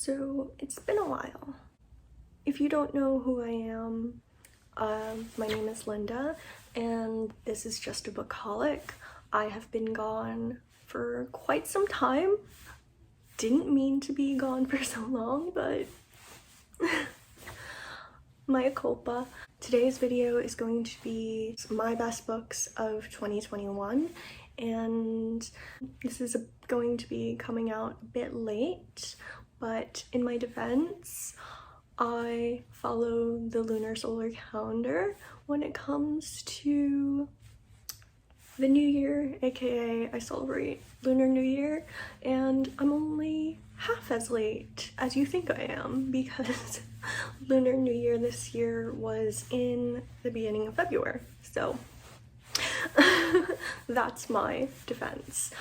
So it's been a while. If you don't know who I am, my name is Linda and this is Just a Bookaholic. I have been gone for quite some time. Didn't mean to be gone for so long, but mea culpa. Today's video is going to be my best books of 2021, and this is going to be coming out a bit late, but in my defense, I follow the lunar solar calendar when it comes to the new year, aka I celebrate Lunar New Year, and I'm only half as late as you think I am because Lunar New Year this year was in the beginning of February, so that's my defense.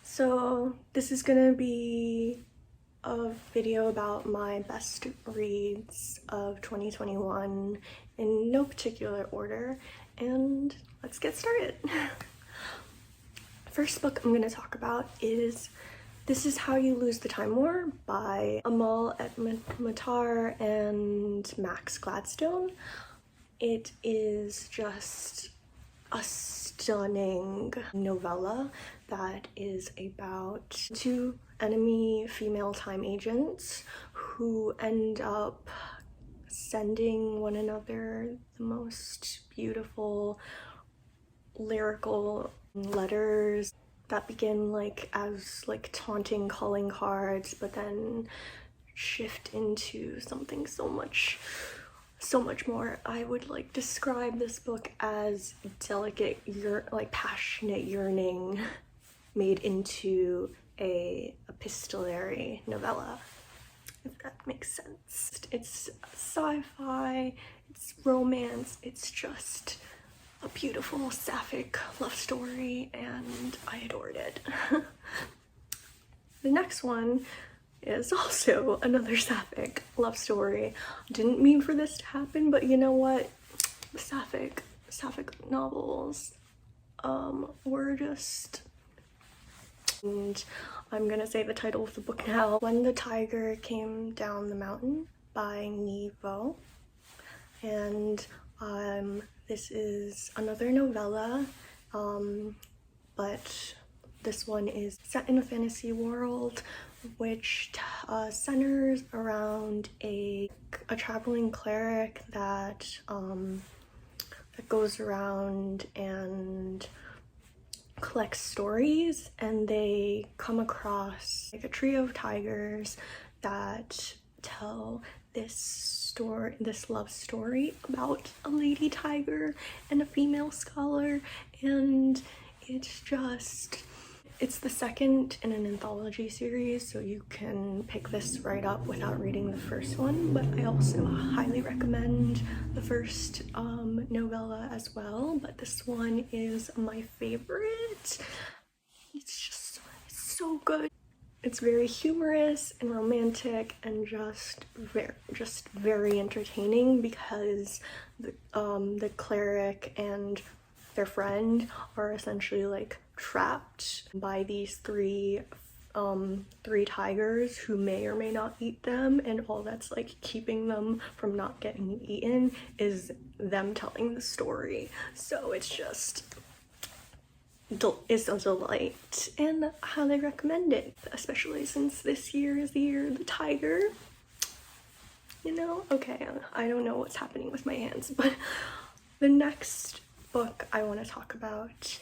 So this is gonna be a video about my best reads of 2021 in no particular order, and let's get started. First book I'm going to talk about is This Is How You Lose the Time War by Amal Matar and Max Gladstone. It is just a stunning novella that is about two enemy female time agents who end up sending one another the most beautiful lyrical letters that begin as taunting calling cards, but then shift into something so much more. I would describe this book as delicate, passionate yearning made into a epistolary novella, if that makes sense. It's sci-fi, it's romance, it's just a beautiful sapphic love story, and I adored it. The next one is also another sapphic love story. Didn't mean for this to happen, but you know what? The sapphic novels were just... And I'm gonna say the title of the book now. When the Tiger Came Down the Mountain by Nevo. And this is another novella, but this one is set in a fantasy world which centers around a traveling cleric that goes around and collects stories, and they come across a trio of tigers that tell this love story about a lady tiger and a female scholar, and it's the second in an anthology series, so you can pick this right up without reading the first one, but I also highly recommend the first novella as well, but this one is my favorite. It's so good. It's very humorous and romantic and just very entertaining because the cleric and their friend are essentially trapped by these three tigers who may or may not eat them, and all that's keeping them from not getting eaten is them telling the story. So it's a delight, and I highly recommend it, especially since this year is the year of the tiger. You know? Okay, I don't know what's happening with my hands, but the next book I want to talk about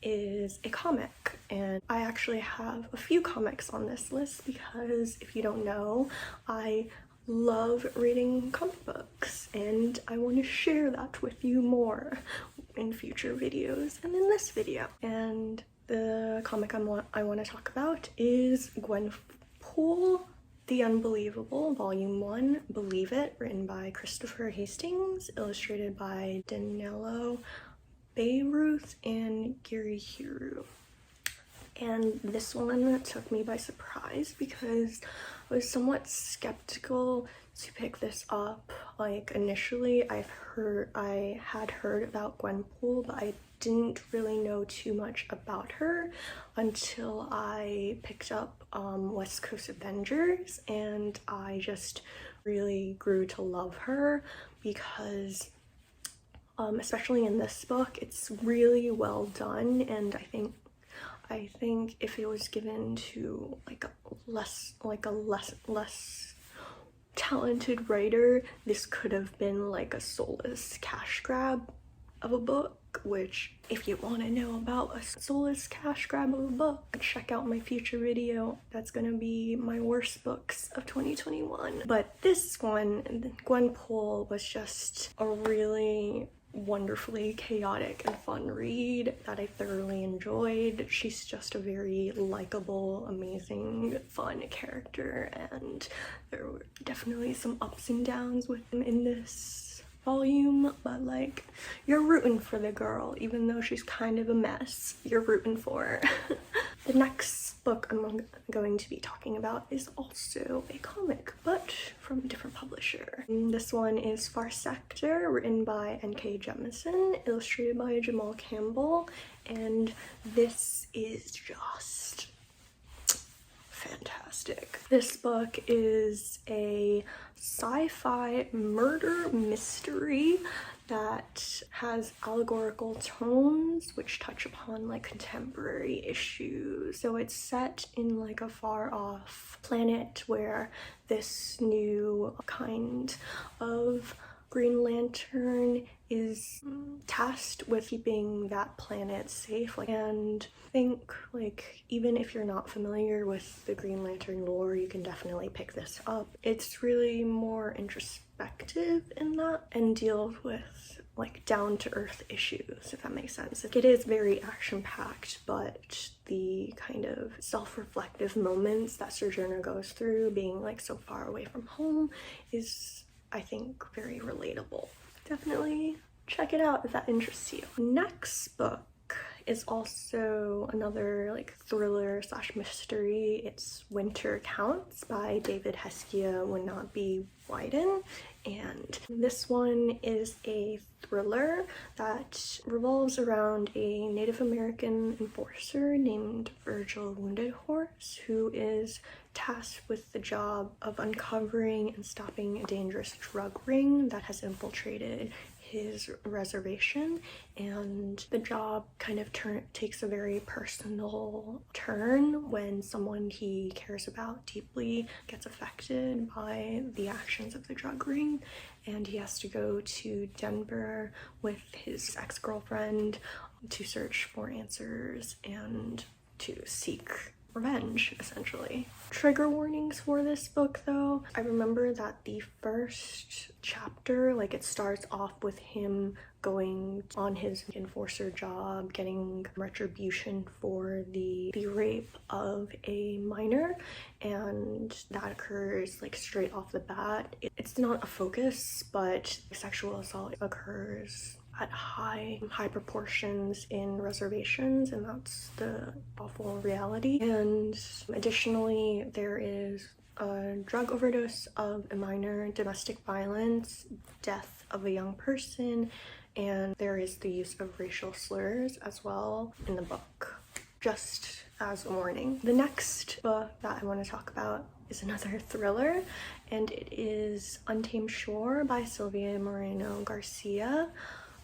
is a comic, and I actually have a few comics on this list because, if you don't know, I love reading comic books and I want to share that with you more in future videos and in this video. And the comic I want to talk about is Gwenpool, The Unbelievable, Volume 1, Believe It, written by Christopher Hastings, illustrated by Danilo Bayruth and Giri Hiru. And this one took me by surprise because I was somewhat skeptical to pick this up. Initially I had heard about Gwenpool, but I didn't really know too much about her until I picked up West Coast Avengers, and I just really grew to love her because especially in this book, it's really well done, and I think if it was given to like a less talented writer, this could have been like a soulless cash grab of a book, which if you want to know about a soulless cash grab of a book, check out my future video. That's gonna be my worst books of 2021. But this one, Gwenpool, was just a really wonderfully chaotic and fun read that I thoroughly enjoyed. She's just a very likable, amazing, fun character, and there were definitely some ups and downs with them in this volume, but like, you're rooting for the girl even though she's kind of a mess. You're rooting for her. The next book I'm going to be talking about is also a comic, but from a different publisher. This one is Far Sector, written by N.K. Jemisin, illustrated by Jamal Campbell, and this is just fantastic. This book is a sci-fi murder mystery that has allegorical tones which touch upon like contemporary issues. So it's set in like a far off planet where this new kind of Green Lantern is tasked with keeping that planet safe. And I think like even if you're not familiar with the Green Lantern lore, you can definitely pick this up. It's really more introspective in that and deals with like down-to-earth issues, if that makes sense. It is very action-packed, but the kind of self-reflective moments that Sojourner goes through, being like so far away from home, is, I think, very relatable. Definitely check it out if that interests you. Next book is also another like thriller slash mystery. It's Winter Counts by David Hestia Wanabe Wyden, and this one is a thriller that revolves around a Native American enforcer named Virgil Wounded Horse, who is tasked with the job of uncovering and stopping a dangerous drug ring that has infiltrated his reservation. And the job kind of takes a very personal turn when someone he cares about deeply gets affected by the actions of the drug ring, and he has to go to Denver with his ex-girlfriend to search for answers and to seek revenge, essentially. Trigger warnings for this book though. I remember that the first chapter, like, it starts off with him going on his enforcer job, getting retribution for the rape of a minor, and that occurs like straight off the bat. It's not a focus, but sexual assault occurs at high proportions in reservations, and that's the awful reality. And additionally, there is a drug overdose of a minor, domestic violence, death of a young person, and there is the use of racial slurs as well in the book, just as a warning. The next book that I want to talk about is another thriller, and it is Untamed Shore by Sylvia Moreno Garcia.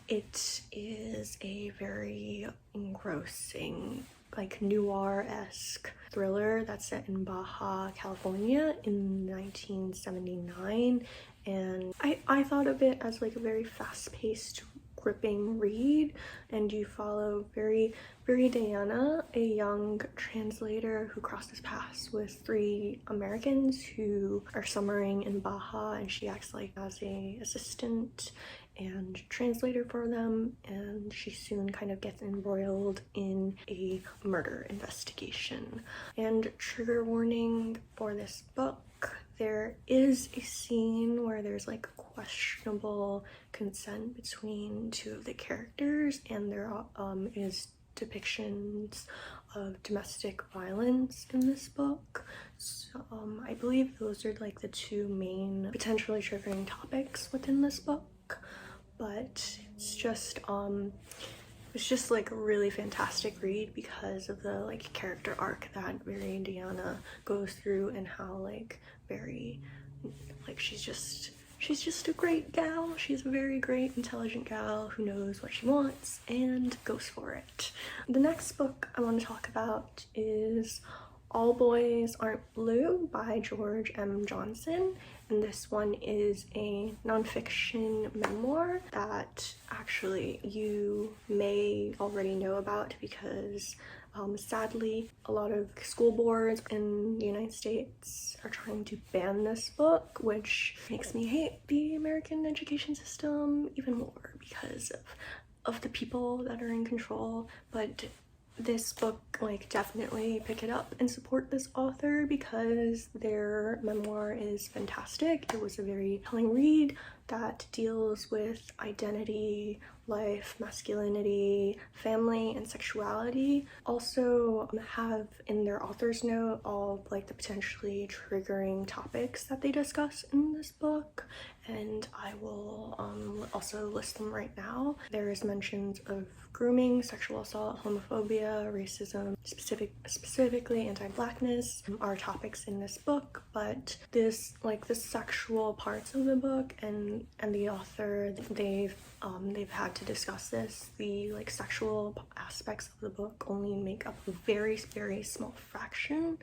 It is a very engrossing, like, noir-esque thriller that's set in Baja California in 1979, and I thought of it as like a very fast-paced, gripping read, and you follow Very Diana, a young translator who crosses paths with 3 Americans who are summering in Baja, and she acts like as a assistant and translator for them, and she soon kind of gets embroiled in a murder investigation. And trigger warning for this book, there is a scene where there's like questionable consent between 2 of the characters, and there is depictions of domestic violence in this book. So I believe those are like the 2 main potentially triggering topics within this book, but it's just was just like a really fantastic read because of the like character arc that Very Indiana goes through, and how like very like she's just a great gal. She's a very great, intelligent gal who knows what she wants and goes for it. The next book I want to talk about is All Boys Aren't Blue by George M. Johnson. And this one is a nonfiction memoir that actually you may already know about because sadly, a lot of school boards in the United States are trying to ban this book, which makes me hate the American education system even more because of the people that are in control. But this book, like, definitely pick it up and support this author because their memoir is fantastic. It was a very telling read that deals with identity, life, masculinity, family, and sexuality. Also have in their author's note all like the potentially triggering topics that they discuss in this book, and I will also list them right now. There is mentions of grooming, sexual assault, homophobia, racism, specifically anti-blackness are topics in this book, but this like the sexual parts of the book and the author, they've had to discuss this. The like sexual aspects of the book only make up a very, very small fraction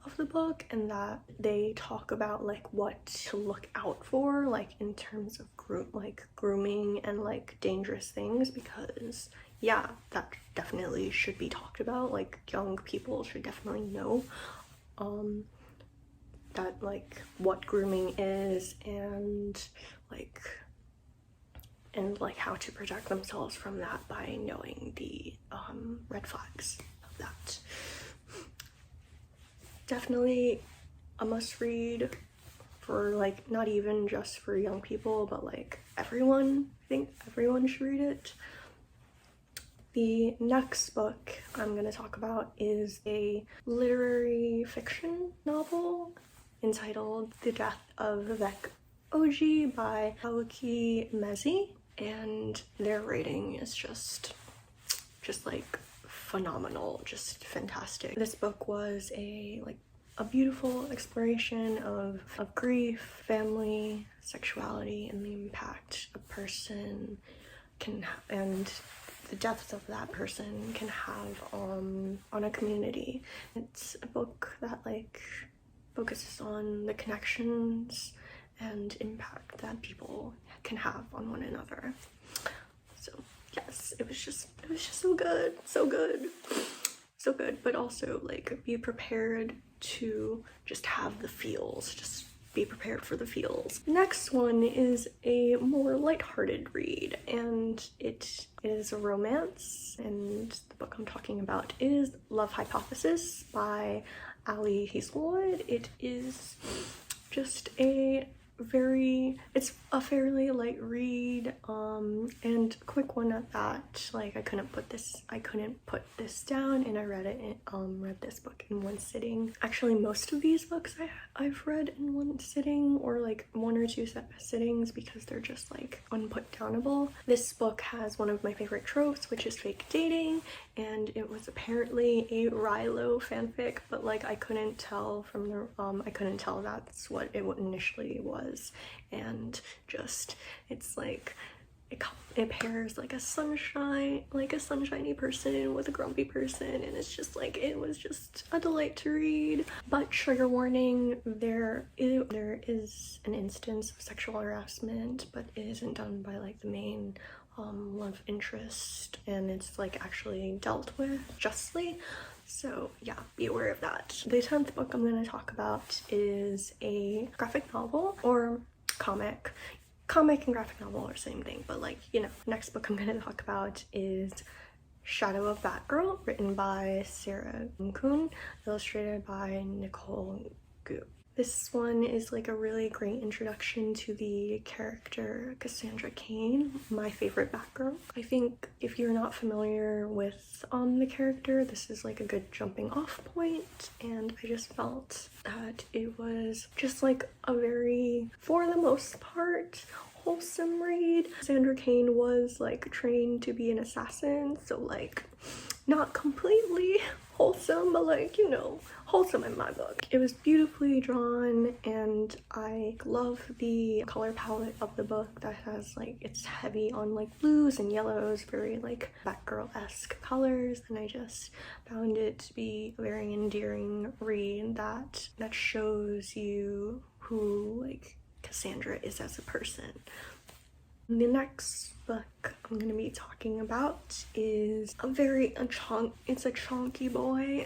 of the book, and that they talk about like what to look out for, like in terms of grooming and like dangerous things, because yeah, that definitely should be talked about. Like young people should definitely know that like what grooming is and how to protect themselves from that by knowing the red flags of that. Definitely a must read for like not even just for young people, but like everyone. I think everyone should read it. The next book I'm going to talk about is a literary fiction novel entitled The Death of Vivek Oji by Aoki Mezi, and their writing is just like phenomenal, just fantastic. This book was a beautiful exploration of grief, family, sexuality, and the impact a person can and the death of that person can have on a community. It's a book that like focuses on the connections and impact that people can have on one another. So yes, it was just so good, but also like be prepared to just have the feels, just be prepared for the feels. Next one is a more lighthearted read, and it is a romance, and the book I'm talking about is Love Hypothesis by Ali Hazelwood. It is just it's a fairly light read and quick one at that. Like I couldn't put this down, and I read this book in one sitting. Actually, most of these books I've read in one sitting, or like one or two sittings, because they're just like unputdownable. This book has one of my favorite tropes, which is fake dating, and it was apparently a Rilo fanfic, but like I couldn't tell from the I couldn't tell that's what it initially was. And just it's like it pairs like a sunshiny person with a grumpy person, and it's just like it was just a delight to read. But trigger warning, there is an instance of sexual harassment, but it isn't done by like the main love interest, and it's like actually dealt with justly. So yeah, be aware of that. The 10th book I'm going to talk about is a graphic novel, or comic and graphic novel are the same thing, but like, you know. Next book I'm going to talk about is Shadow of Batgirl, written by Sarah Kuhn, illustrated by Nicole Gu. This one is like a really great introduction to the character Cassandra Cain, my favorite Batgirl. I think if you're not familiar with the character, this is like a good jumping off point, and I just felt that it was just like a very, for the most part, wholesome read. Sandra Kane was like trained to be an assassin, so like not completely wholesome, but like, you know, wholesome in my book. It was beautifully drawn, and I love the color palette of the book that has like, it's heavy on like blues and yellows, very like Batgirl-esque colors, and I just found it to be a very endearing read that shows you who like Cassandra is as a person. The next book I'm gonna be talking about is it's a chunky boy.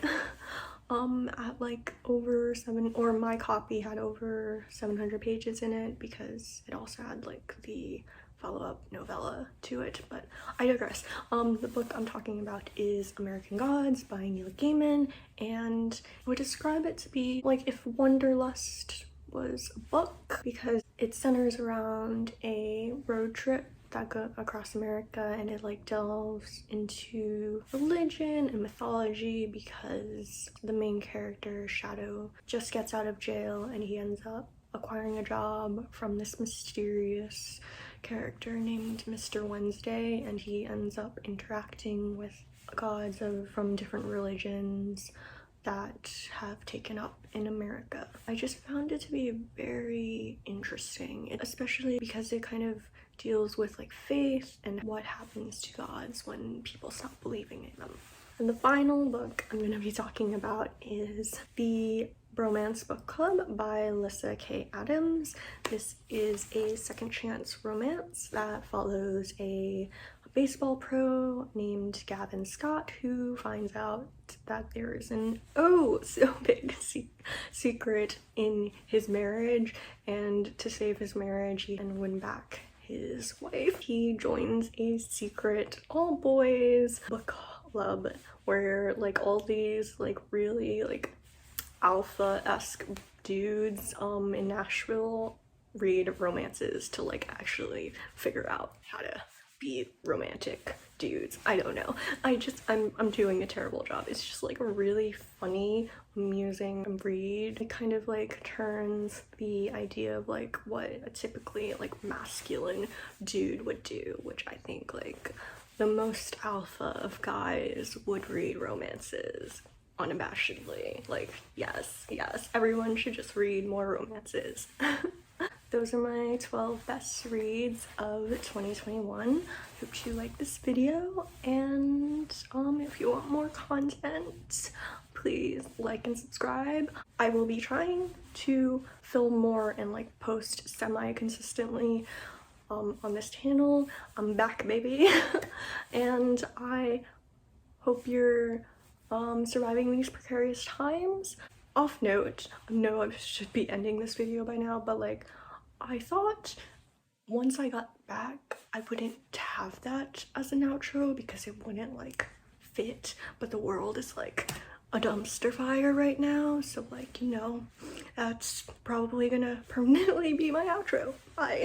At like my copy had over 700 pages in it, because it also had like the follow-up novella to it, but I digress. The book I'm talking about is American Gods by Neil Gaiman, and I would describe it to be like if Wanderlust was a book, because it centers around a road trip that goes across America, and it like delves into religion and mythology, because the main character, Shadow, just gets out of jail and he ends up acquiring a job from this mysterious character named Mr. Wednesday, and he ends up interacting with gods from different religions that have taken up in America. I just found it to be very interesting, especially because it kind of deals with like faith and what happens to gods when people stop believing in them. And the final book I'm going to be talking about is the Bromance Book Club by Lyssa K. Adams. This is a second chance romance that follows a baseball pro named Gavin Scott, who finds out that there is an so big secret in his marriage, and to save his marriage and win back his wife, he joins a secret all boys book club where like all these like really like alpha-esque dudes in Nashville read romances to like actually figure out how to be romantic dudes. I don't know. I'm doing a terrible job. It's just like a really funny, amusing read. It kind of like turns the idea of like what a typically like masculine dude would do, which I think like the most alpha of guys would read romances unabashedly. Like yes, everyone should just read more romances. Those are my 12 best reads of 2021. Hope you like this video, and if you want more content, please like and subscribe. I will be trying to film more and like post semi-consistently on this channel. I'm back, baby. And I hope you're surviving these precarious times. Off note, I know I should be ending this video by now, but like I thought once I got back I wouldn't have that as an outro because it wouldn't like fit, but the world is like a dumpster fire right now, so like, you know, that's probably gonna permanently be my outro. Bye.